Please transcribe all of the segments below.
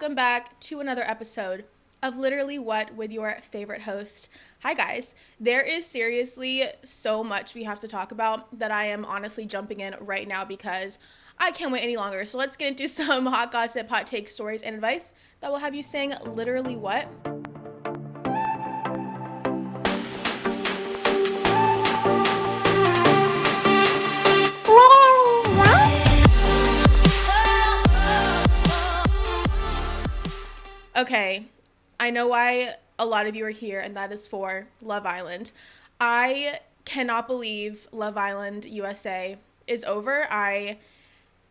welcome back to another episode of Literally What with your favorite host. Hi guys, there is seriously so much we have to talk about that I am honestly jumping in right now because I can't wait any longer. So let's get into some hot gossip, hot takes, stories, and advice that will have you saying literally what? Okay, I know why a lot of you are here, and that is for Love Island. I cannot believe Love Island USA is over. I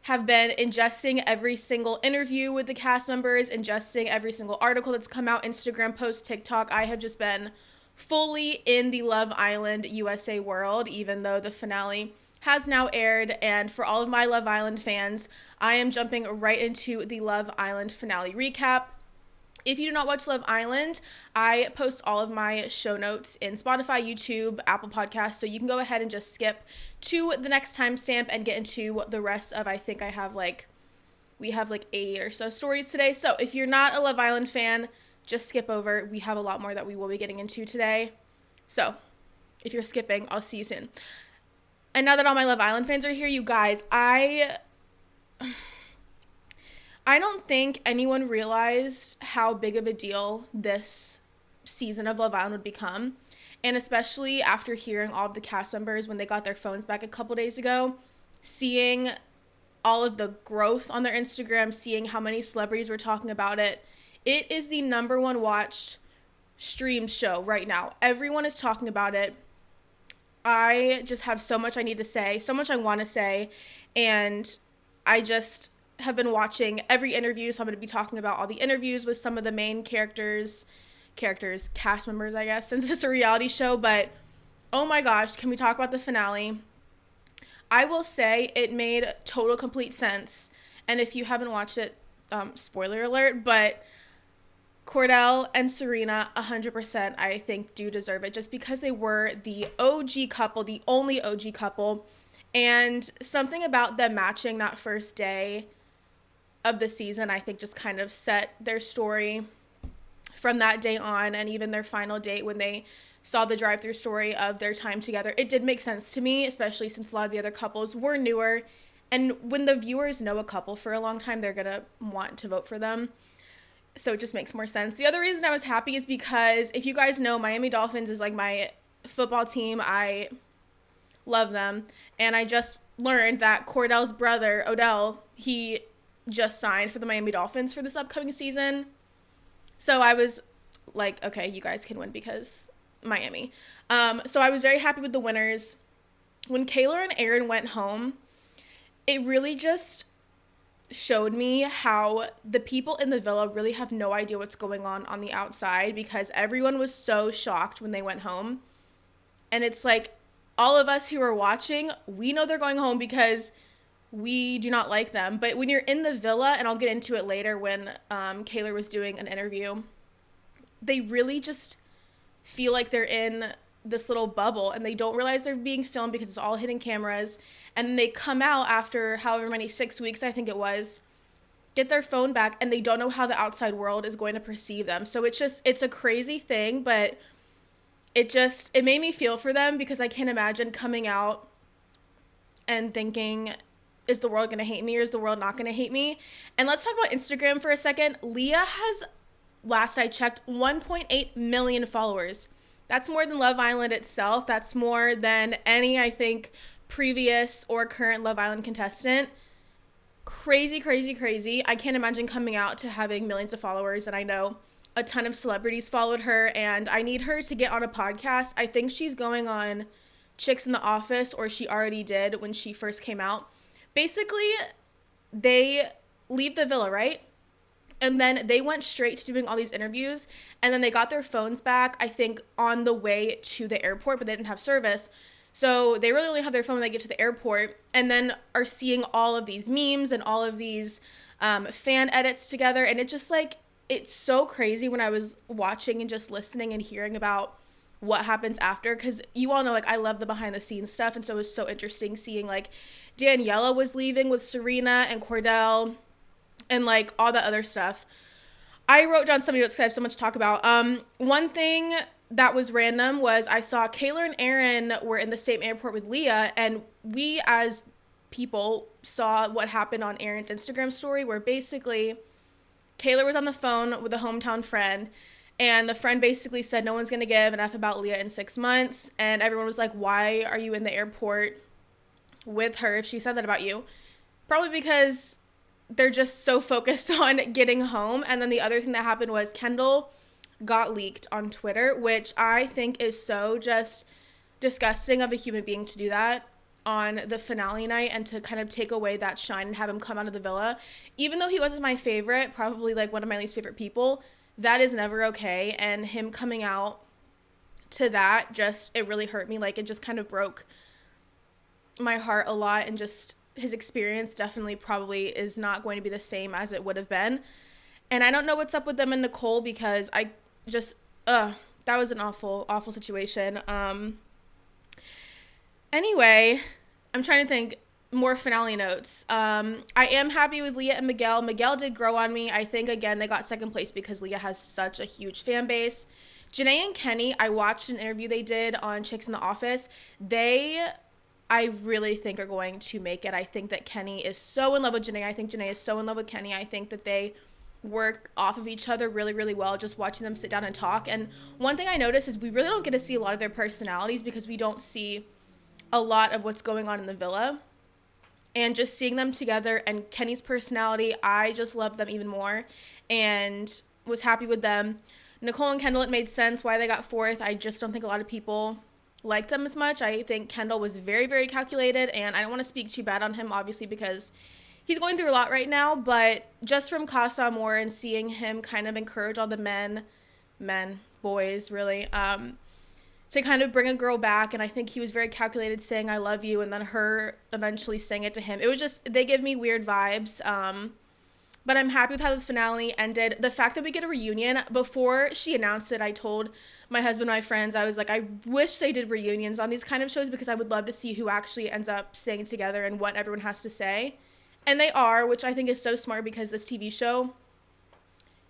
have been ingesting every single interview with the cast members, ingesting every single article that's come out, Instagram post, TikTok. I have just been fully in the Love Island USA world, even though the finale has now aired. And for all of my Love Island fans, I am jumping right into the Love Island finale recap. If you do not watch Love Island, I post all of my show notes in Spotify, YouTube, Apple Podcasts, so you can go ahead and just skip to the next timestamp and get into the rest of, we have 8 or so stories today. So if you're not a Love Island fan, just skip over. We have a lot more that we will be getting into today. So if you're skipping, I'll see you soon. And now that all my Love Island fans are here, you guys, I don't think anyone realized how big of a deal this season of Love Island would become. And especially after hearing all of the cast members when they got their phones back a couple days ago, seeing all of the growth on their Instagram, seeing how many celebrities were talking about it. It is the number one watched streamed show right now. Everyone is talking about it. I just have so much I need to say, so much I want to say, and I just have been watching every interview, so I'm going to be talking about all the interviews with some of the main cast members, I guess, since it's a reality show. But oh my gosh, can we talk about the finale? I will say it made total complete sense, and if you haven't watched it, spoiler alert, but Cordell and Serena 100% I think do deserve it, just because they were the OG couple, the only OG couple, and something about them matching that first day of the season, I think, just kind of set their story from that day on, and even their final date when they saw the drive-through story of their time together. It did make sense to me, especially since a lot of the other couples were newer, and when the viewers know a couple for a long time, they're gonna want to vote for them, so it just makes more sense. The other reason I was happy is because, if you guys know, Miami Dolphins is like my football team. I love them, and I just learned that Cordell's brother, Odell, he just signed for the Miami Dolphins for this upcoming season. So I was like, okay, you guys can win because Miami. So I was very happy with the winners. When Kayla and Aaron went home, it really just showed me how the people in the villa really have no idea what's going on the outside, because everyone was so shocked when they went home. And it's like, all of us who are watching, we know they're going home because we do not like them. But when you're in the villa, and I'll get into it later when Kayla was doing an interview, they really just feel like they're in this little bubble, and they don't realize they're being filmed because it's all hidden cameras. And then they come out after however many 6 weeks, I think it was, get their phone back, and they don't know how the outside world is going to perceive them. So it's a crazy thing, but it made me feel for them, because I can't imagine coming out and thinking, is the world going to hate me, or is the world not going to hate me? And let's talk about Instagram for a second. Leah has, last I checked, 1.8 million followers. That's more than Love Island itself. That's more than any, I think, previous or current Love Island contestant. Crazy, crazy, crazy. I can't imagine coming out to having millions of followers, and I know a ton of celebrities followed her, and I need her to get on a podcast. I think she's going on Chicks in the Office, or she already did when she first came out. Basically, they leave the villa, right? And then they went straight to doing all these interviews, and then they got their phones back, I think, on the way to the airport, but they didn't have service. So they really only have their phone when they get to the airport, and then are seeing all of these memes and all of these fan edits together. And it just, like, it's so crazy when I was watching and just listening and hearing about what happens after, because you all know, like, I love the behind the scenes stuff, and so it was so interesting seeing, like, Daniela was leaving with Serena and Cordell and, like, all that other stuff. I wrote down some notes because I have so much to talk about. One thing that was random was I saw Kayla and Aaron were in the same airport with Leah, and we as people saw what happened on Aaron's Instagram story, where basically Kayla was on the phone with a hometown friend, and the friend basically said no one's going to give an F about Leah in 6 months, and everyone was like, why are you in the airport with her if she said that about you? Probably because they're just so focused on getting home. And then the other thing that happened was Kendall got leaked on Twitter, which I think is so just disgusting of a human being to do that on the finale night and to kind of take away that shine and have him come out of the villa. Even though he wasn't my favorite, probably like one of my least favorite people, that is never okay. And him coming out to that, just, it really hurt me. Like, it just kind of broke my heart a lot, and just his experience definitely probably is not going to be the same as it would have been. And I don't know what's up with them and Nicole, because I just, that was an awful, awful situation. Anyway, I'm trying to think more finale notes. I am happy with Leah and Miguel. Miguel did grow on me. I think, again, they got second place because Leah has such a huge fan base. Janae and Kenny, I watched an interview they did on Chicks in the Office. I really think are going to make it. I think that Kenny is so in love with Janae. I think Janae is so in love with Kenny. I think that they work off of each other really, really well, just watching them sit down and talk. And one thing I noticed is we really don't get to see a lot of their personalities because we don't see a lot of what's going on in the villa. And just seeing them together and Kenny's personality, I just love them even more and was happy with them. Nicole and Kendall, it made sense why they got fourth. I just don't think a lot of people like them as much. I think Kendall was very, very calculated, and I don't want to speak too bad on him, obviously, because he's going through a lot right now, but just from Casa Amor and seeing him kind of encourage all the boys, really, to kind of bring a girl back, and I think he was very calculated saying, I love you, and then her eventually saying it to him. It was just, they give me weird vibes, but I'm happy with how the finale ended. The fact that we get a reunion, before she announced it, I told my husband, my friends, I was like, I wish they did reunions on these kind of shows because I would love to see who actually ends up staying together and what everyone has to say. And they are, which I think is so smart because this TV show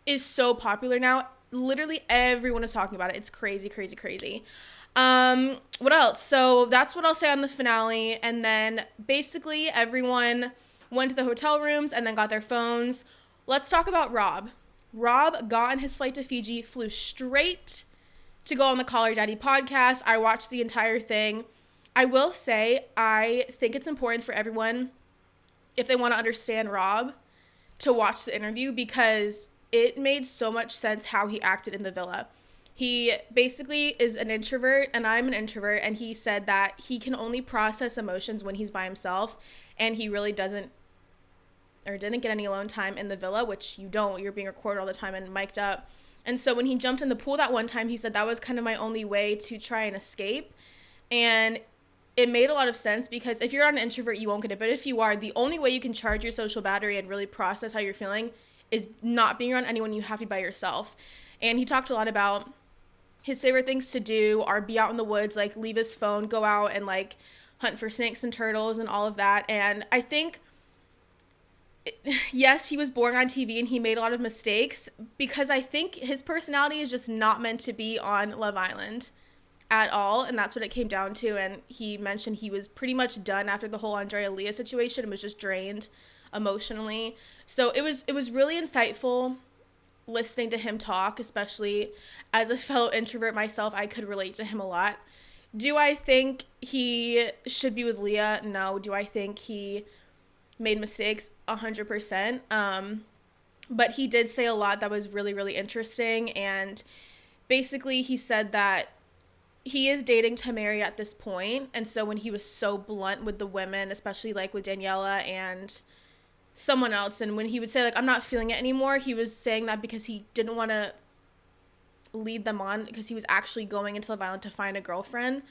is so popular now. Literally everyone is talking about it. It's crazy, crazy, crazy. What else? So that's what I'll say on the finale. And then basically everyone went to the hotel rooms and then got their phones. Let's talk about Rob. Rob got on his flight to Fiji, flew straight to go on the Call Her Daddy podcast. I watched the entire thing. I will say, I think it's important for everyone, if they want to understand Rob, to watch the interview because it made so much sense how he acted in the villa. He basically is an introvert and I'm an introvert, and he said that he can only process emotions when he's by himself, and he really didn't get any alone time in the villa, which you don't. You're being recorded all the time and mic'd up. And so when he jumped in the pool that one time, he said that was kind of my only way to try and escape. And it made a lot of sense because if you're not an introvert, you won't get it. But if you are, the only way you can charge your social battery and really process how you're feeling is not being around anyone. You have to be by yourself. And he talked a lot about his favorite things to do are be out in the woods, like leave his phone, go out and like hunt for snakes and turtles and all of that. And I think, yes, he was born on TV and he made a lot of mistakes because I think his personality is just not meant to be on Love Island at all, and that's what it came down to. And he mentioned he was pretty much done after the whole Andrea Leah situation and was just drained emotionally. So it was really insightful listening to him talk, especially as a fellow introvert myself. I could relate to him a lot. Do I think he should be with Leah? No. Do I think he made mistakes? 100%. But he did say a lot that was really, really interesting. And basically he said that he is dating to marry at this point. And so when he was so blunt with the women, especially like with Daniela and someone else, and when he would say like, I'm not feeling it anymore, he was saying that because he didn't want to lead them on, because he was actually going into Love Island to find a girlfriend,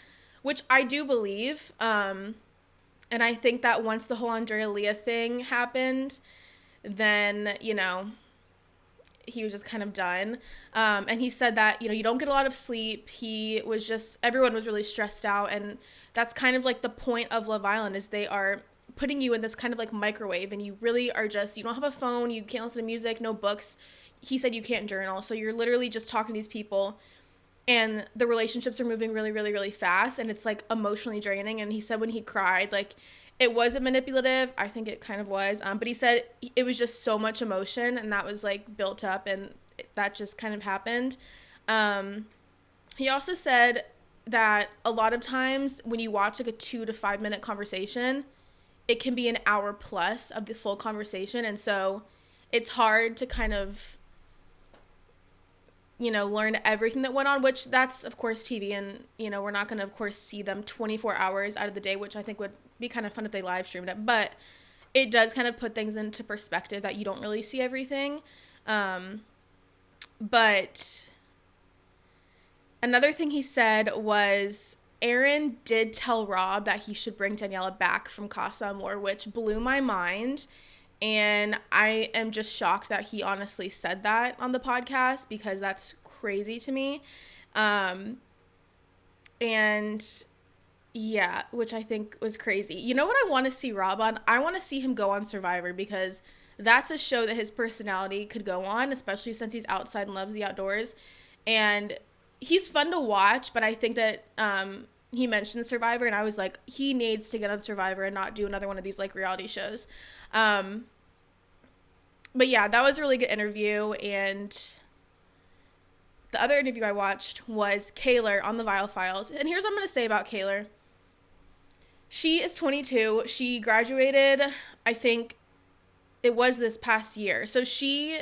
which I do believe. And I think that once the whole Andrea Leah thing happened, then, you know, he was just kind of done. And he said that, you know, you don't get a lot of sleep. Everyone was really stressed out. And that's kind of like the point of Love Island, is they are putting you in this kind of like microwave, and you really are just, you don't have a phone, you can't listen to music, no books. he said you can't journal. So you're literally just talking to these people and the relationships are moving really, really, really fast, and it's like emotionally draining. And he said when he cried, like, it wasn't manipulative. I think it kind of was. But he said it was just so much emotion, and that was like built up, and that just kind of happened. He also said that a lot of times when you watch like a 2 to 5 minute conversation, it can be an hour plus of the full conversation. And so it's hard to kind of, you know, learn everything that went on, which that's, of course, TV. And, you know, we're not going to, of course, see them 24 hours out of the day, which I think would be kind of fun if they live streamed it. But it does kind of put things into perspective that you don't really see everything. But another thing he said was Aaron did tell Rob that he should bring Daniela back from Casa Amor, which blew my mind. And I am just shocked that he honestly said that on the podcast, because that's crazy to me. And yeah, which I think was crazy. You know what I want to see Rob on? I want to see him go on Survivor, because that's a show that his personality could go on, especially since he's outside and loves the outdoors. And he's fun to watch, but I think that he mentioned Survivor, and I was like, he needs to get on Survivor and not do another one of these like reality shows. But yeah, that was a really good interview. And the other interview I watched was Kaylor on the Vile Files. And here's what I'm going to say about Kaylor. She is 22. She graduated, I think it was this past year. So she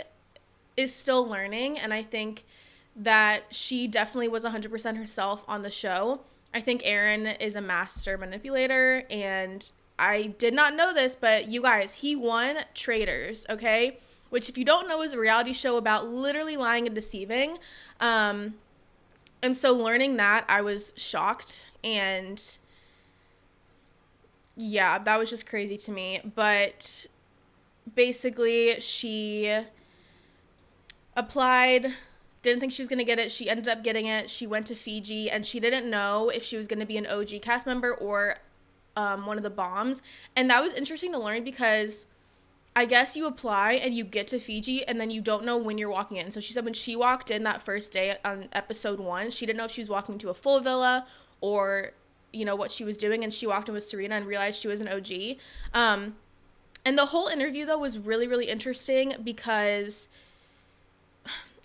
is still learning, and I think that she definitely was 100% herself on the show. I think Aaron is a master manipulator, and I did not know this, but you guys, he won Traitors, okay? Which, if you don't know, is a reality show about literally lying and deceiving. And so learning that, I was shocked, and yeah, that was just crazy to me. But basically, she applied, didn't think she was going to get it. She ended up getting it. She went to Fiji, and she didn't know if she was going to be an OG cast member or one of the bombs. And that was interesting to learn, because I guess you apply and you get to Fiji, and then you don't know when you're walking in. So she said when she walked in that first day on episode 1, she didn't know if she was walking into a full villa or, you know, what she was doing. And she walked in with Serena and realized she was an OG. And the whole interview, though, was really, really interesting, because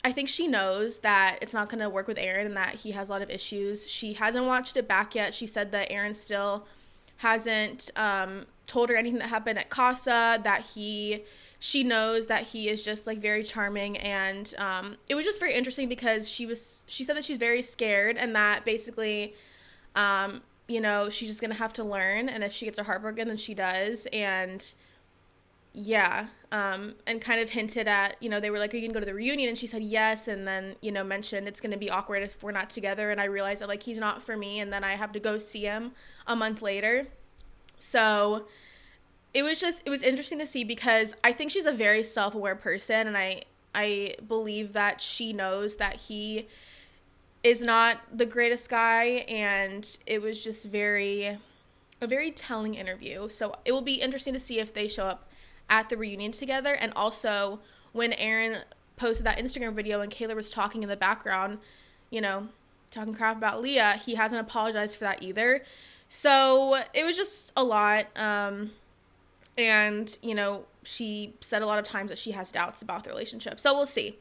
I think she knows that it's not going to work with Aaron and that he has a lot of issues. She hasn't watched it back yet. She said that Aaron still hasn't told her anything that happened at Casa, that she knows that he is just like very charming. And it was just very interesting, because she said that she's very scared, and that basically you know, she's just gonna have to learn, and if she gets her heart broken, then she does. And yeah, and kind of hinted at, you know, they were like, are you gonna go to the reunion? And she said yes, and then, you know, mentioned it's gonna be awkward if we're not together, and I realized that, like, he's not for me, and then I have to go see him a month later. So it was interesting to see, because I think she's a very self-aware person, and I believe that she knows that he is not the greatest guy, and it was just a very telling interview. So it will be interesting to see if they show up at the reunion together. And also, when Aaron posted that Instagram video and Kaylor was talking in the background, you know, talking crap about Leah, he hasn't apologized for that either. So it was just a lot. And, you know, she said a lot of times that she has doubts about the relationship. So we'll see.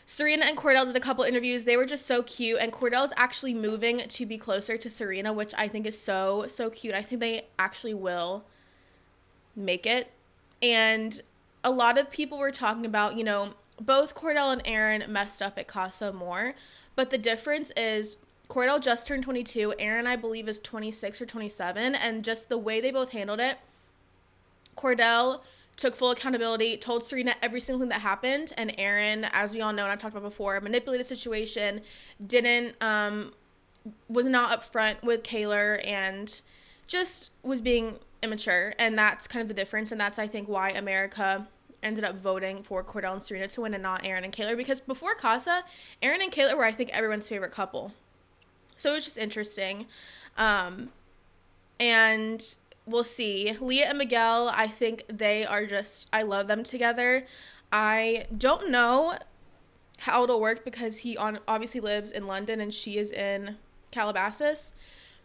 Serena and Cordell did a couple interviews. They were just so cute. And Cordell's actually moving to be closer to Serena, which I think is so, so cute. I think they actually will make it. And a lot of people were talking about, you know, both Cordell and Aaron messed up at Casa Amor. But the difference is Cordell just turned 22. Aaron, I believe, is 26 or 27. And just the way they both handled it, Cordell took full accountability, told Serena every single thing that happened, and Aaron, as we all know and I've talked about before, manipulated the situation, was not upfront with Kaylor, and just was being immature. And that's kind of the difference, and that's, I think, why America ended up voting for Cordell and Serena to win and not Aaron and Kaylor, because before Casa, Aaron and Kaylor were, I think, everyone's favorite couple. So it was just interesting. And we'll see. Leah and Miguel, I think they are just, I love them together. I don't know how it'll work because he obviously lives in London and she is in Calabasas.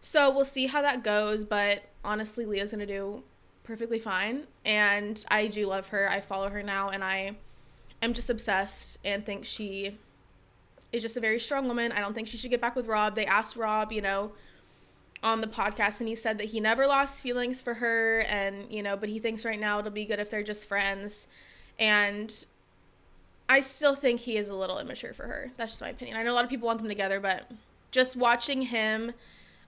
So we'll see how that goes, but honestly, Leah's going to do perfectly fine, and I do love her. I follow her now, and I am just obsessed and think she is just a very strong woman. I don't think she should get back with Rob. They asked Rob, on the podcast, and he said that he never lost feelings for her, and, but he thinks right now it'll be good if they're just friends, and I still think he is a little immature for her. That's just my opinion. I know a lot of people want them together, but just watching him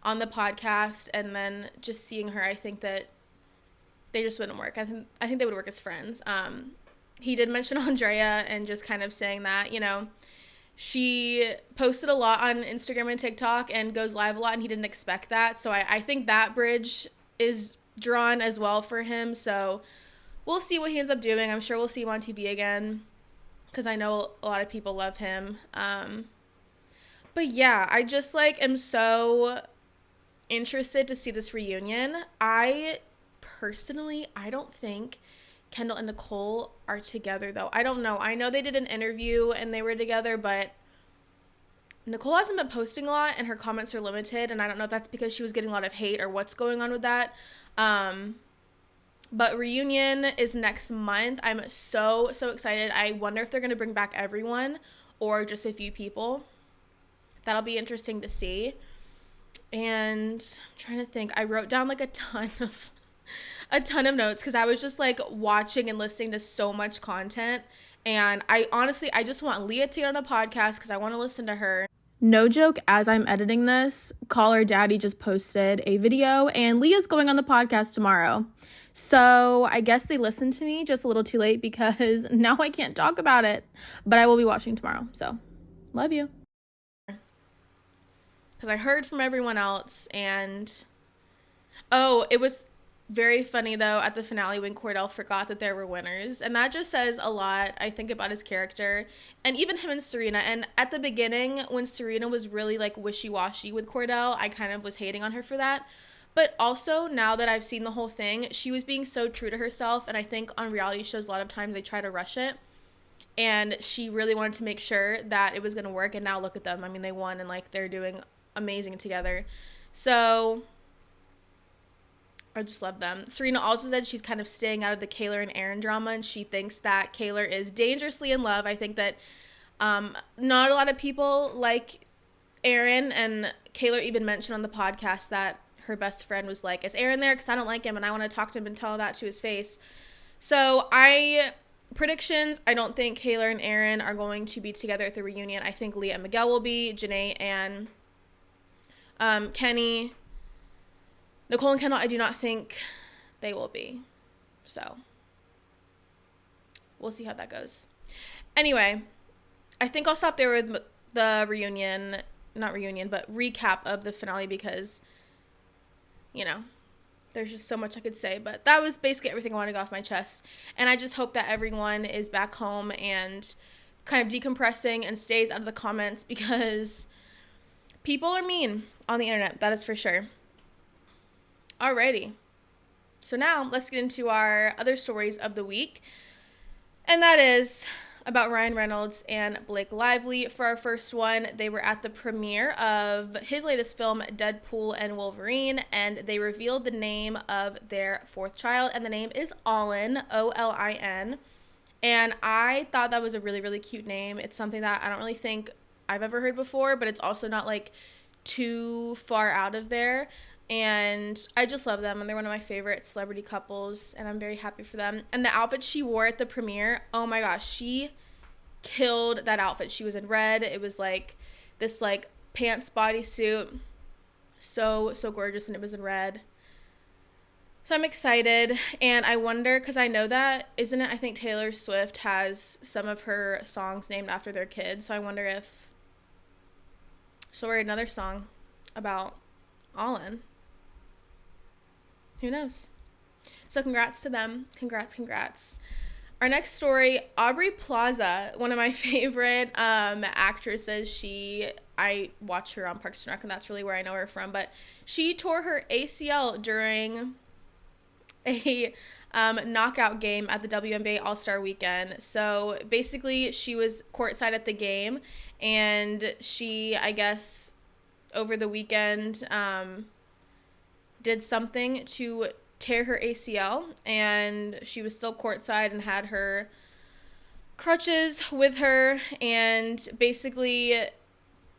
on the podcast and then just seeing her, I think that they just wouldn't work. I think they would work as friends. He did mention Andrea and just kind of saying that, she posted a lot on Instagram and TikTok and goes live a lot, and he didn't expect that. So I think that bridge is drawn as well for him. So we'll see what he ends up doing. I'm sure we'll see him on TV again because I know a lot of people love him. But yeah, I just am so interested to see this reunion. I don't think Kendall and Nicole are together, though. I don't know. I know they did an interview and they were together, but Nicole hasn't been posting a lot and her comments are limited, and I don't know if that's because she was getting a lot of hate or what's going on with that. But reunion is next month. I'm so excited. I wonder if they're going to bring back everyone or just a few people. That'll be interesting to see. And I'm trying to think. I wrote down a ton of notes because I was just watching and listening to so much content, and I just want Leah to get on a podcast because I want to listen to her. No joke, as I'm editing this, Call Her Daddy just posted a video and Leah's going on the podcast tomorrow. So I guess they listened to me just a little too late because now I can't talk about it, but I will be watching tomorrow. So love you. Because I heard from everyone else, and it was very funny, though, at the finale when Cordell forgot that there were winners. And that just says a lot, I think, about his character. And even him and Serena. And at the beginning, when Serena was really, wishy-washy with Cordell, I kind of was hating on her for that. But also, now that I've seen the whole thing, she was being so true to herself. And I think on reality shows, a lot of times they try to rush it. And she really wanted to make sure that it was going to work. And now look at them. I mean, they won, and, they're doing amazing together. So I just love them. Serena also said she's kind of staying out of the Kaylor and Aaron drama, and she thinks that Kaylor is dangerously in love. I think that not a lot of people like Aaron, and Kaylor even mentioned on the podcast that her best friend was like, is Aaron there? Because I don't like him, and I want to talk to him and tell that to his face. So predictions, I don't think Kaylor and Aaron are going to be together at the reunion. I think Leah and Miguel will be, Janae and Kenny. Nicole and Kendall, I do not think they will be. So we'll see how that goes. Anyway, I think I'll stop there with the recap of the finale because, there's just so much I could say. But that was basically everything I wanted to get off my chest. And I just hope that everyone is back home and kind of decompressing and stays out of the comments because people are mean on the internet. That is for sure. Alrighty. So now let's get into our other stories of the week. And that is about Ryan Reynolds and Blake Lively. For our first one, they were at the premiere of his latest film, Deadpool and Wolverine, and they revealed the name of their fourth child, and the name is Olin, Olin. And I thought that was a really, really cute name. It's something that I don't really think I've ever heard before, but it's also not too far out of there. And I just love them, and they're one of my favorite celebrity couples, and I'm very happy for them. And the outfit she wore at the premiere, oh my gosh, she killed that outfit. She was in red. It was this pants bodysuit, so gorgeous, and it was in red. So I'm excited, and I wonder, because I know that, isn't it, I think Taylor Swift has some of her songs named after their kids, so I wonder if she'll write another song about Olin. Who knows? So congrats to them. Congrats. Our next story, Aubrey Plaza, one of my favorite actresses. I watch her on Parks and Rec, and that's really where I know her from. But she tore her ACL during a knockout game at the WNBA All-Star Weekend. So basically, she was courtside at the game, and she, I guess, over the weekend, did something to tear her ACL, and she was still courtside and had her crutches with her, and basically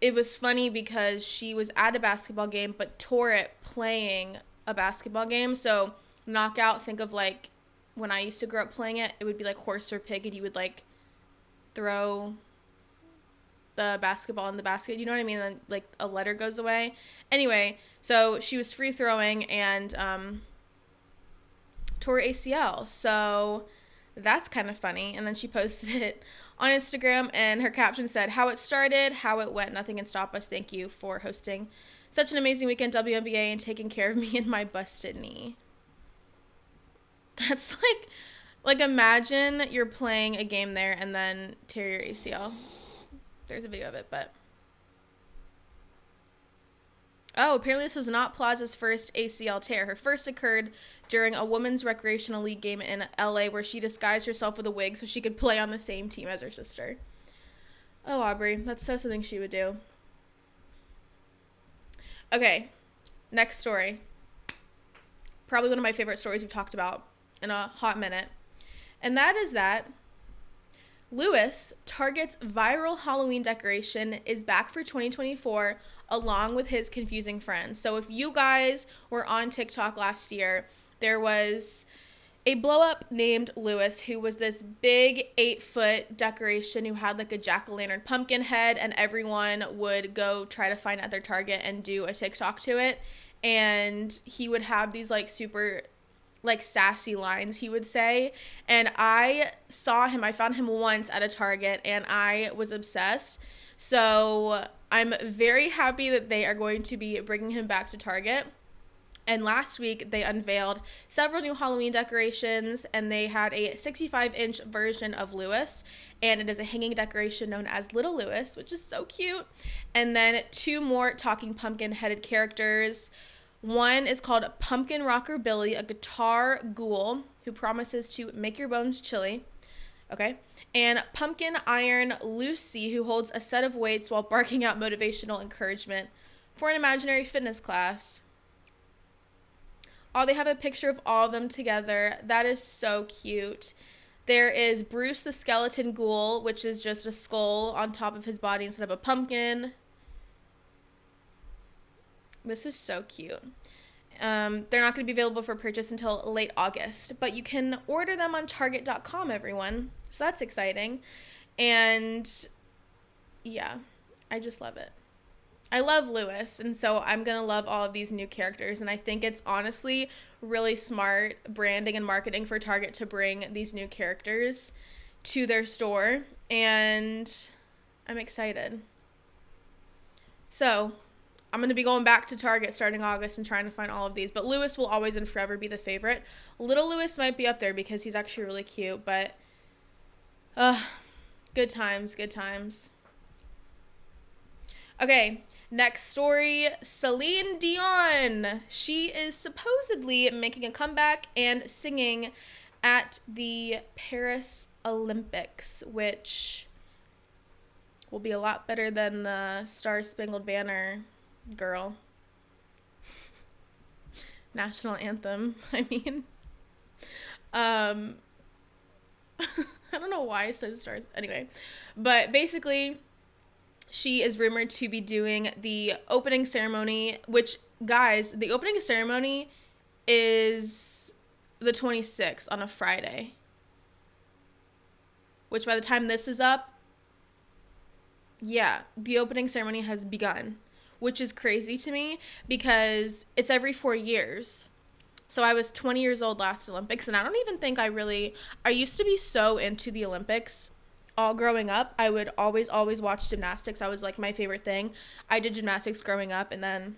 it was funny because she was at a basketball game but tore it playing a basketball game. So knockout, think of like when I used to grow up playing it, it would be like horse or pig, and you would like throw the basketball in the basket, you know what I mean? And like a letter goes away. Anyway, so she was free throwing and tore ACL. So that's kind of funny. And then she posted it on Instagram, and her caption said, "How it started, how it went, nothing can stop us. Thank you for hosting such an amazing weekend WNBA and taking care of me and my busted knee." That's like imagine you're playing a game there and then tear your ACL. There's a video of it, but oh, apparently this was not Plaza's first ACL tear. Her first occurred during a women's recreational league game in LA, where she disguised herself with a wig so she could play on the same team as her sister. Oh, Aubrey, that's so something she would do. Okay, next story. Probably one of my favorite stories we've talked about in a hot minute. And that is that Lewis, Target's viral Halloween decoration, is back for 2024 along with his confusing friends. So if you guys were on TikTok last year, there was a blow-up named Lewis who was this big 8-foot decoration who had like a jack-o'-lantern pumpkin head, and everyone would go try to find it at their Target and do a TikTok to it. And he would have these like super like sassy lines, he would say, and I found him once at a Target, and I was obsessed. So I'm very happy that they are going to be bringing him back to Target. And last week they unveiled several new Halloween decorations, and they had a 65-inch version of Lewis, and it is a hanging decoration known as Little Lewis, which is so cute. And then 2 more talking pumpkin-headed characters. One is called Pumpkin Rocker Billy, a guitar ghoul who promises to make your bones chilly. Okay. And Pumpkin Iron Lucy, who holds a set of weights while barking out motivational encouragement for an imaginary fitness class. Oh, they have a picture of all of them together. That is so cute. There is Bruce the Skeleton Ghoul, which is just a skull on top of his body instead of a pumpkin. This is so cute. They're not going to be available for purchase until late August, but you can order them on Target.com, everyone. So that's exciting. And yeah, I just love it. I love Lewis, and so I'm going to love all of these new characters, and I think it's honestly really smart branding and marketing for Target to bring these new characters to their store, and I'm excited. So I'm going to be going back to Target starting August and trying to find all of these. But Lewis will always and forever be the favorite. Little Lewis might be up there because he's actually really cute. But good times, good times. Okay, next story. Celine Dion. She is supposedly making a comeback and singing at the Paris Olympics, which will be a lot better than the Star Spangled Banner girl. National anthem, I mean. I don't know why I said stars. Anyway, but basically, she is rumored to be doing the opening ceremony, which, guys, the opening ceremony is the 26th on a Friday. Which by the time this is up, yeah, the opening ceremony has begun, which is crazy to me because it's every 4 years. So I was 20 years old last Olympics, and I don't even think I used to be so into the Olympics. All growing up, I would always watch gymnastics. That was like my favorite thing. I did gymnastics growing up, and then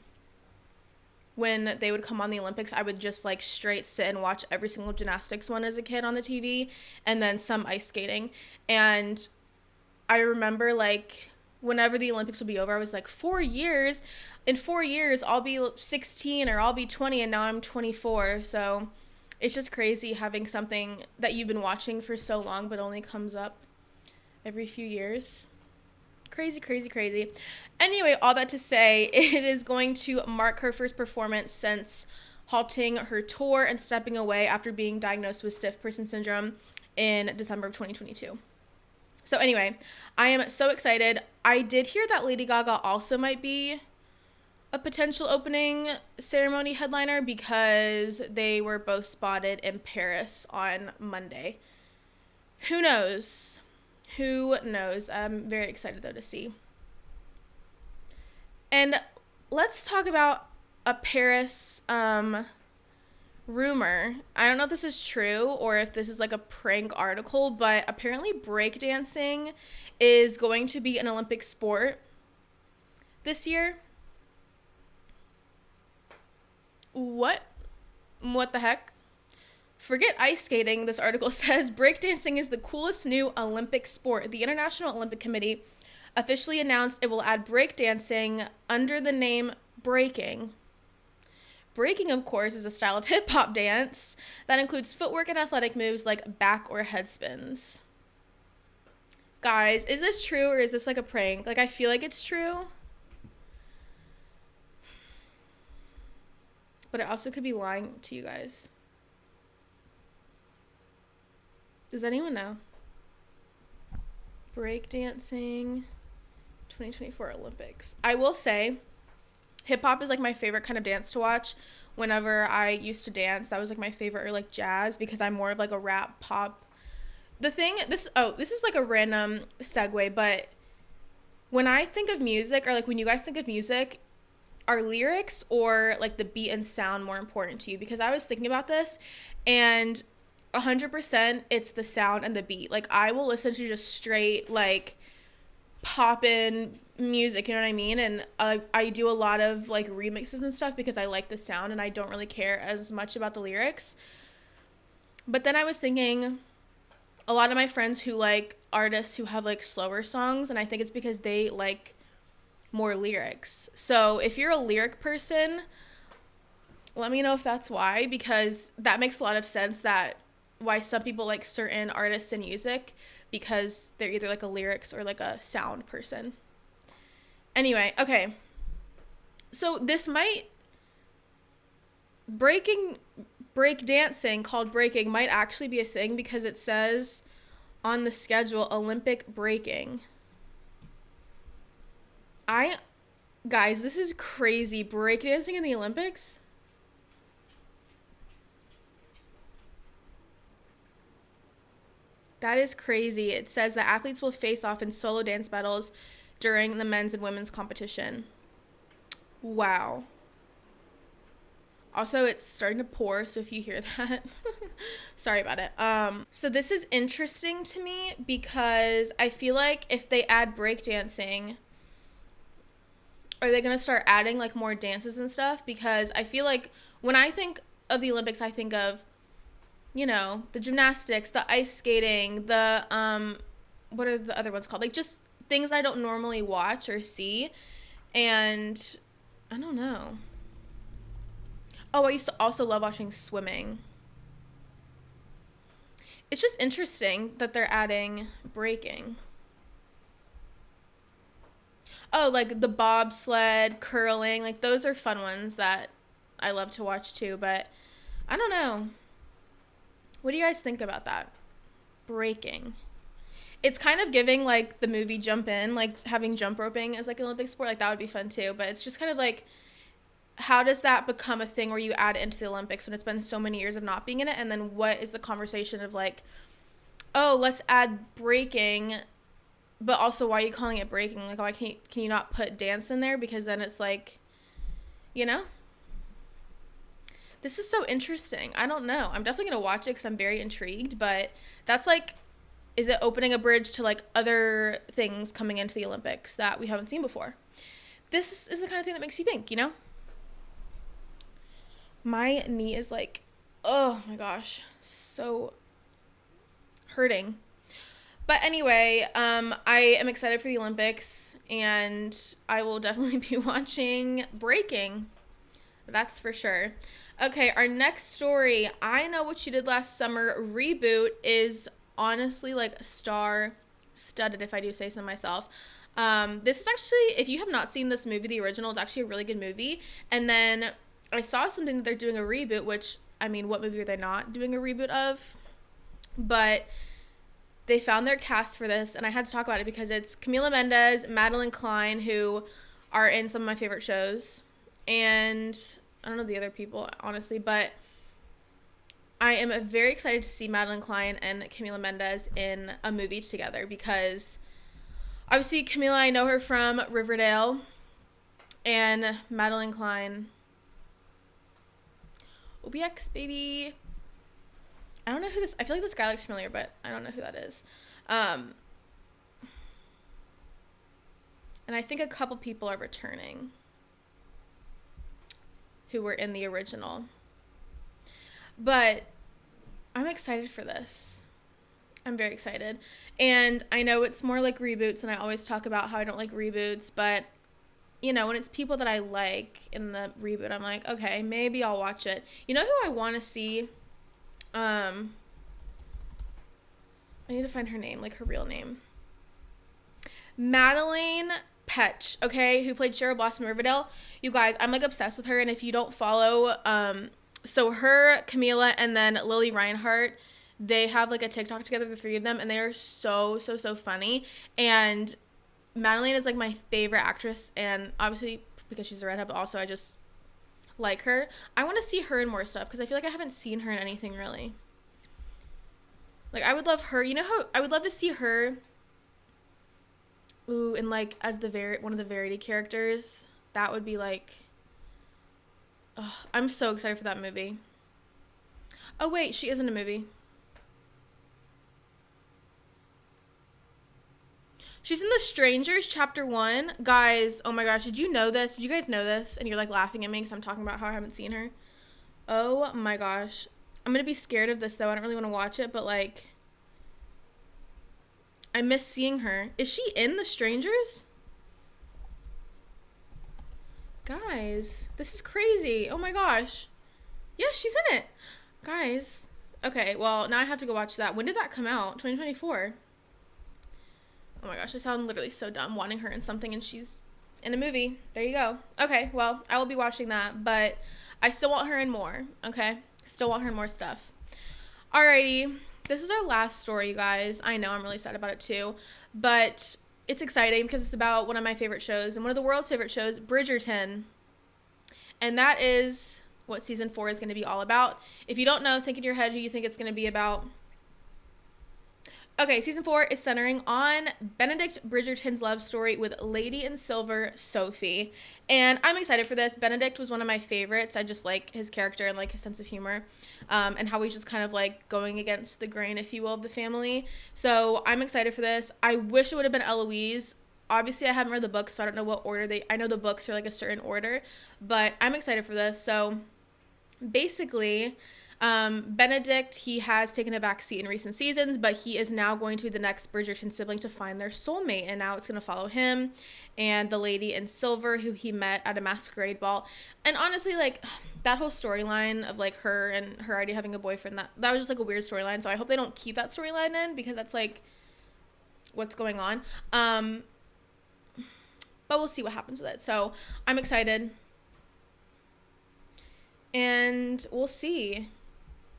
when they would come on the Olympics, I would just like straight sit and watch every single gymnastics one as a kid on the TV, and then some ice skating. And I remember like whenever the Olympics would be over, I was like, 4 years? In 4 years, I'll be 16 or I'll be 20, and now I'm 24. So It's just crazy having something that you've been watching for so long but only comes up every few years. Crazy, crazy, crazy. Anyway, all that to say, it is going to mark her first performance since halting her tour and stepping away after being diagnosed with stiff person syndrome in December of 2022. So anyway, I am so excited. I did hear that Lady Gaga also might be a potential opening ceremony headliner because they were both spotted in Paris on Monday. Who knows? Who knows? I'm very excited, though, to see. And let's talk about a Paris rumor. I don't know if this is true or if this is like a prank article, but apparently breakdancing is going to be an Olympic sport this year. What the heck? Forget ice skating, this article says. Breakdancing is the coolest new Olympic sport. The International Olympic Committee officially announced it will add breakdancing under the name breaking. Breaking, of course, is a style of hip-hop dance that includes footwork and athletic moves like back or head spins. Guys, is this true or is this like a prank? Like, I feel like it's true. But I also could be lying to you guys. Does anyone know? Breakdancing 2024 Olympics. I will say, hip-hop is like my favorite kind of dance to watch. Whenever I used to dance, that was like my favorite, or like jazz, because I'm more of like a rap pop. This is like a random segue, but when I think of music, or like when you guys think of music, are lyrics or like the beat and sound more important to you? Because I was thinking about this, and 100% it's the sound and the beat. Like, I will listen to just straight like poppin' music, you know what I mean? And I do a lot of like remixes and stuff because I like the sound and I don't really care as much about the lyrics. But then I was thinking, a lot of my friends who like artists who have like slower songs, and I think it's because they like more lyrics. So if you're a lyric person, let me know if that's why, because that makes a lot of sense, that why some people like certain artists and music, because they're either like a lyrics or like a sound person. Anyway, okay. So this break dancing called breaking might actually be a thing, because it says on the schedule Olympic breaking. Guys, this is crazy. Breakdancing in the Olympics? That is crazy. It says that athletes will face off in solo dance battles during the men's and women's competition. Wow. Also, it's starting to pour, so if you hear that, sorry about it. So this is interesting to me because I feel like if they add breakdancing, are they going to start adding like more dances and stuff? Because I feel like when I think of the Olympics, I think of, you know, the gymnastics, the ice skating, the, what are the other ones called? Like, just things I don't normally watch or see. And I don't know. Oh, I used to also love watching swimming. It's just interesting that they're adding breaking. Oh, like the bobsled, curling, like those are fun ones that I love to watch too, but I don't know. What do you guys think about that? Breaking. It's kind of giving like the movie Jump In, like having jump roping as like an Olympic sport, like that would be fun too, but it's just kind of like, how does that become a thing where you add it into the Olympics when it's been so many years of not being in it? And then what is the conversation of like, oh, let's add breaking, but also why are you calling it breaking? Like, why can you not put dance in there? Because then it's like, you know? This is so interesting. I don't know. I'm definitely going to watch it because I'm very intrigued, but that's like, is it opening a bridge to like other things coming into the Olympics that we haven't seen before? This is the kind of thing that makes you think, you know? My knee is like, oh my gosh, so hurting. But anyway, I am excited for the Olympics, and I will definitely be watching breaking. That's for sure. Okay, our next story, I Know What You Did Last Summer reboot, is honestly like star studded, if I do say so myself. This is actually, if you have not seen this movie, the original, it's actually a really good movie. And then I saw something that they're doing a reboot, which, I mean, what movie are they not doing a reboot of? But they found their cast for this, and I had to talk about it because it's Camila Mendes, Madeline Klein, who are in some of my favorite shows, and I don't know the other people, honestly, but I am very excited to see Madeline Klein and Camila Mendes in a movie together because obviously Camila, I know her from Riverdale, and Madeline Klein, OBX, baby. I don't know who this, I feel like this guy looks familiar, but I don't know who that is. And I think a couple people are returning who were in the original. But I'm excited for this. I'm very excited. And I know it's more like reboots, and I always talk about how I don't like reboots, but you know, when it's people that I like in the reboot, I'm like, okay, maybe I'll watch it. You know who I want to see? I need to find her name, like her real name. Madeline Petch, okay, who played Cheryl Blossom in Riverdale. You guys, I'm like obsessed with her, and if you don't follow, so her, Camila, and then Lily Reinhart, they have like a TikTok together, the three of them, and they are so funny. And Madeline is like my favorite actress, and obviously because she's a redhead, but also I just like her. I want to see her in more stuff because I feel like I haven't seen her in anything really. Like I would love her. You know how I would love to see her. Ooh, and like as the one of the Verity characters. That would be like. Oh, I'm so excited for that movie. Oh wait, she is in a movie. She's in The Strangers, Chapter 1. Guys, oh my gosh, did you know this? Did you guys know this? And you're like laughing at me because I'm talking about how I haven't seen her. Oh my gosh. I'm going to be scared of this though. I don't really want to watch it, but like, I miss seeing her. Is she in The Strangers? Guys, this is crazy. Oh my gosh. Yes, she's in it. Guys. Okay, well, now I have to go watch that. When did that come out? 2024. Oh my gosh, I sound literally so dumb wanting her in something and she's in a movie. There you go. Okay, well, I will be watching that, but I still want her in more, okay? Still want her in more stuff. Alrighty, this is our last story, you guys. I know, I'm really sad about it too, but it's exciting because it's about one of my favorite shows and one of the world's favorite shows, Bridgerton. And that is what season 4 is going to be all about. If you don't know, think in your head who you think it's going to be about. Okay, season 4 is centering on Benedict Bridgerton's love story with Lady in Silver, Sophie. And I'm excited for this. Benedict was one of my favorites. I just like his character and like his sense of humor, and how he's just kind of like going against the grain, if you will, of the family. So I'm excited for this. I wish it would have been Eloise. Obviously, I haven't read the books, so I don't know what order I know the books are like a certain order, but I'm excited for this. So basically, Benedict, he has taken a back seat in recent seasons, but he is now going to be the next Bridgerton sibling to find their soulmate, and now it's going to follow him and the Lady in Silver who he met at a masquerade ball. And honestly, like, that whole storyline of like her and her already having a boyfriend, that was just like a weird storyline, so I hope they don't keep that storyline in because that's like what's going on. But we'll see what happens with it. So I'm excited, and we'll see.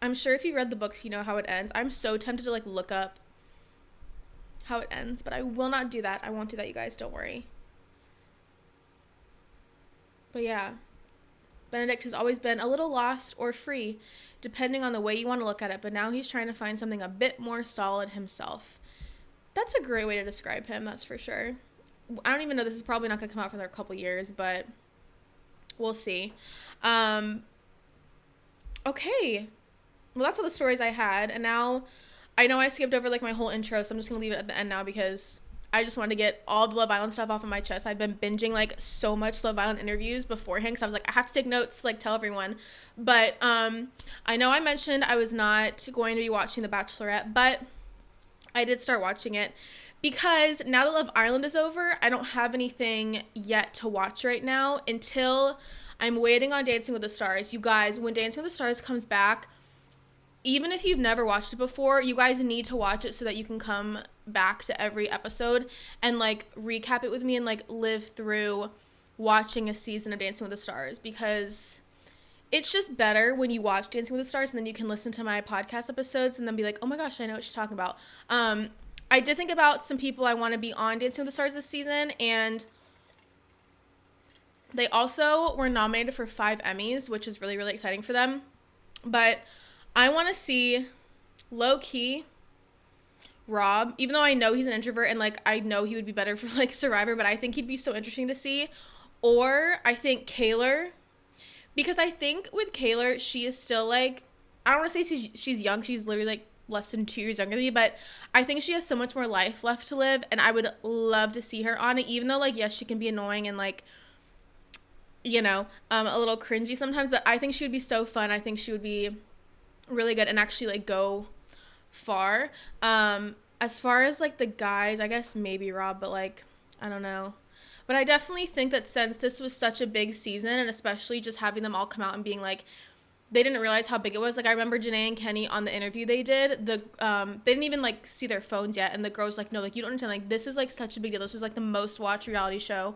I'm sure if you read the books, you know how it ends. I'm so tempted to like look up how it ends, but I will not do that. I won't do that, you guys. Don't worry. But yeah, Benedict has always been a little lost or free, depending on the way you want to look at it. But now he's trying to find something a bit more solid himself. That's a great way to describe him, that's for sure. I don't even know, this is probably not going to come out for another couple years, but we'll see. Okay. Well, that's all the stories I had, and now I know I skipped over like my whole intro, so I'm just gonna leave it at the end now because I just want to get all the Love Island stuff off of my chest. I've been binging like so much Love Island interviews beforehand because I was like, I have to take notes, like tell everyone. But I know I mentioned I was not going to be watching The Bachelorette, but I did start watching it because now that Love Island is over, I don't have anything yet to watch right now until I'm waiting on Dancing with the Stars. You guys, when Dancing with the Stars comes back, even if you've never watched it before, you guys need to watch it so that you can come back to every episode and, like, recap it with me and, like, live through watching a season of Dancing with the Stars, because it's just better when you watch Dancing with the Stars and then you can listen to my podcast episodes and then be like, oh my gosh, I know what she's talking about. I did think about some people I want to be on Dancing with the Stars this season, and they also were nominated for 5 Emmys, which is really, really exciting for them. But I want to see, low-key, Rob, even though I know he's an introvert and, like, I know he would be better for, like, Survivor, but I think he'd be so interesting to see. Or I think Kaylor, because I think with Kaylor, she is still, like, I don't want to say she's young. She's literally, like, less than 2 years younger than me, but I think she has so much more life left to live, and I would love to see her on it, even though, like, yes, she can be annoying and, like, you know, a little cringy sometimes, but I think she would be so fun. I think she would be really good and actually, like, go far. As far as, like, the guys, I guess maybe Rob, but, like, I don't know. But I definitely think that since this was such a big season, and especially just having them all come out and being like, they didn't realize how big it was. Like, I remember Janae and Kenny on the interview they did, they didn't even, like, see their phones yet, and the girls like, no, like, you don't understand, like, this is, like, such a big deal. This was, like, the most watched reality show.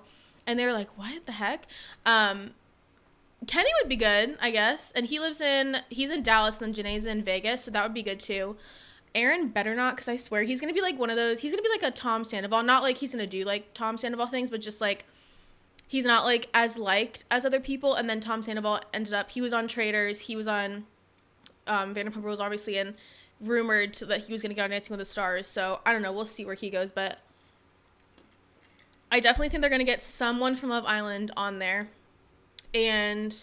And they were like, what the heck? Kenny would be good, I guess. And he's in Dallas, and then Janae's in Vegas, so that would be good too. Aaron better not, because I swear he's going to be, like, one of those, he's going to be, like, a Tom Sandoval. Not, like, he's going to do, like, Tom Sandoval things, but just, like, he's not, like, as liked as other people. And then Tom Sandoval ended up, he was on Traitors, he was on Vanderpump Rules, obviously, and rumored that he was going to get on Dancing with the Stars. So, I don't know, we'll see where he goes, but I definitely think they're going to get someone from Love Island on there. And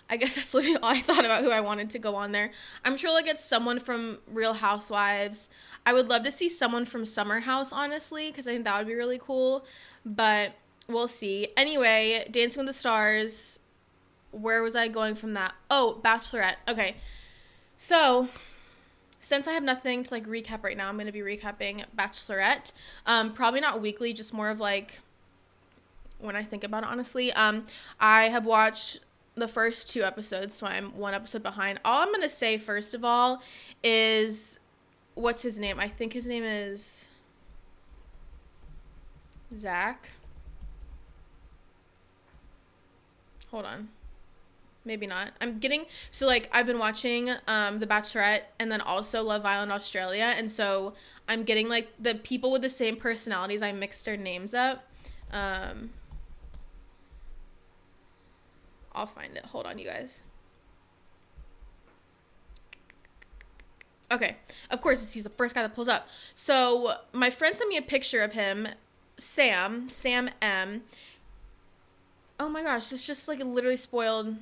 I guess that's literally all I thought about who I wanted to go on there. I'm sure they'll get someone from Real Housewives. I would love to see someone from Summer House, honestly, because I think that would be really cool. But we'll see. Anyway, Dancing with the Stars. Where was I going from that? Oh, Bachelorette. Okay. So, since I have nothing to, like, recap right now, I'm going to be recapping Bachelorette. Probably not weekly, just more of, like, when I think about it, honestly. I have watched the first 2 episodes, so I'm 1 episode behind. All I'm going to say, first of all, is, what's his name? I think his name is Zach. Hold on. Maybe not. I've been watching The Bachelorette and then also Love Island Australia, and so I'm getting, like, the people with the same personalities, I mixed their names up. I'll find it. Hold on, you guys. Okay. Of course, he's the first guy that pulls up. So, my friend sent me a picture of him, Sam M. Oh my gosh, this just, like, literally spoiled.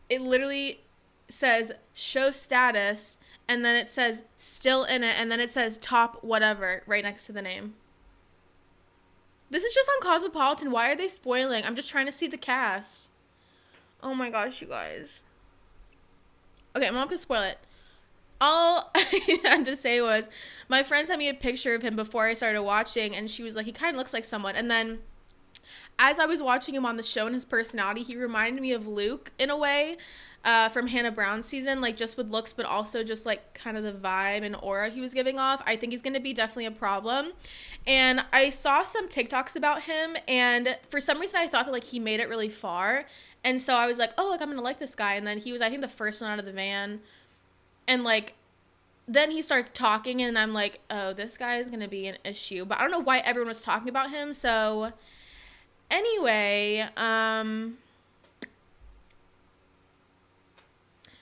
It literally says show status, and then it says still in it, and then it says top whatever right next to the name. This is just on Cosmopolitan. Why are they spoiling? I'm just trying to see the cast. Oh my gosh, you guys. Okay, I'm not gonna spoil it. All I had to say was, my friend sent me a picture of him before I started watching, and she was like, he kind of looks like someone. And then as I was watching him on the show and his personality, he reminded me of Luke in a way, from Hannah Brown's season, like, just with looks, but also just, like, kind of the vibe and aura he was giving off. I think he's going to be definitely a problem. And I saw some TikToks about him, and for some reason I thought that, like, he made it really far. And so I was like, oh, like, I'm going to like this guy. And then he was, I think, the first one out of the van. And, like, then he starts talking, and I'm like, oh, this guy is going to be an issue. But I don't know why everyone was talking about him. So anyway,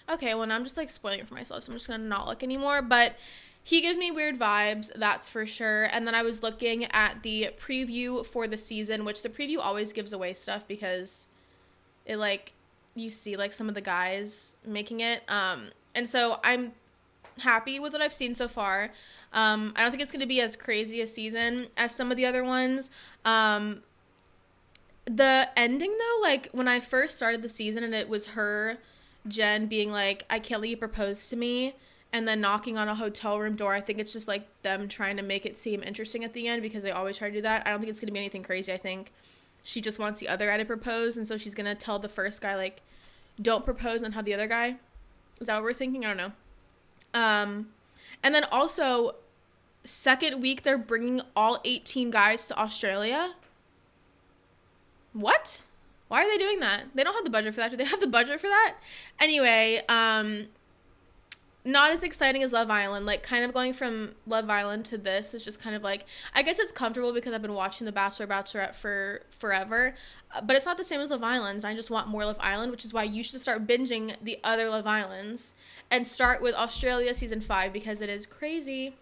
okay, well, now I'm just, like, spoiling it for myself, so I'm just gonna not look anymore. But he gives me weird vibes, that's for sure. And then I was looking at the preview for the season, which the preview always gives away stuff because it, like, you see, like, some of the guys making it. And so I'm happy with what I've seen so far. I don't think it's gonna be as crazy a season as some of the other ones. The ending, though, like, when I first started the season and it was Jen being like, I can't let you propose to me, and then knocking on a hotel room door. I think it's just like them trying to make it seem interesting at the end, because they always try to do that. I don't think it's gonna be anything crazy. I think she just wants the other guy to propose, and so she's gonna tell the first guy, like, don't propose, and have the other guy. Is that what we're thinking? I don't know. And then also, second week they're bringing all 18 guys to Australia. What? Why are they doing that? They don't have the budget for that. Do they have the budget for that? Anyway, not as exciting as Love Island. Like, kind of going from Love Island to this is just kind of like, I guess it's comfortable because I've been watching The Bachelor, Bachelorette for forever, but it's not the same as Love Island. I just want more Love Island, which is why you should start binging the other Love Islands and start with Australia season 5, because it is crazy.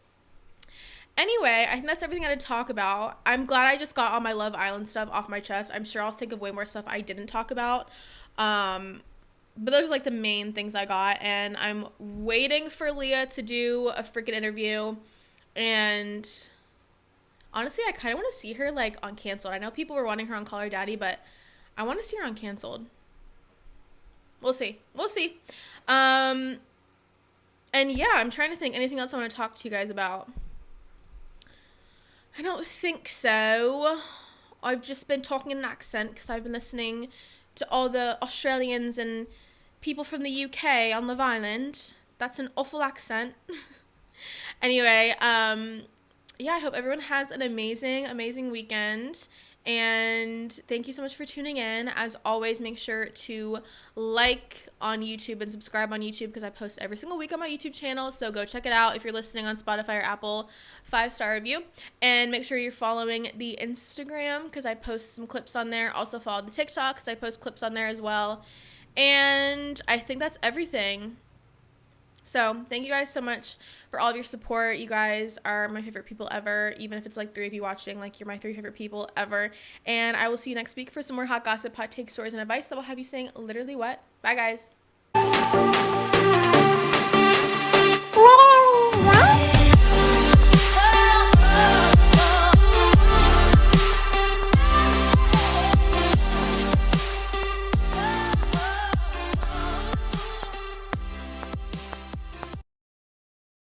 Anyway, I think that's everything I had to talk about. I'm glad I just got all my Love Island stuff off my chest. I'm sure I'll think of way more stuff I didn't talk about. But those are like the main things I got. And I'm waiting for Leah to do a freaking interview. And honestly, I kind of want to see her like on Canceled. I know people were wanting her on Call Her Daddy, but I want to see her on Canceled. We'll see. We'll see. And yeah, I'm trying to think anything else I want to talk to you guys about. I don't think so. I've just been talking in an accent because I've been listening to all the Australians and people from the UK on Love Island. That's an awful accent. Anyway, yeah, I hope everyone has an amazing weekend. And thank you so much for tuning in. As always, make sure to like on YouTube and subscribe on YouTube, because I post every single week on my YouTube channel. So go check it out. If you're listening on Spotify or Apple, 5-star review. And make sure you're following the Instagram, because I post some clips on there. Also follow the TikTok, because I post clips on there as well. And I think that's everything. So thank you guys so much for all of your support. You guys are my favorite people ever. Even if it's like 3 of you watching, like, you're my 3 favorite people ever. And I will see you next week for some more hot gossip, hot takes, stories, and advice that will have you saying literally what. Bye, guys.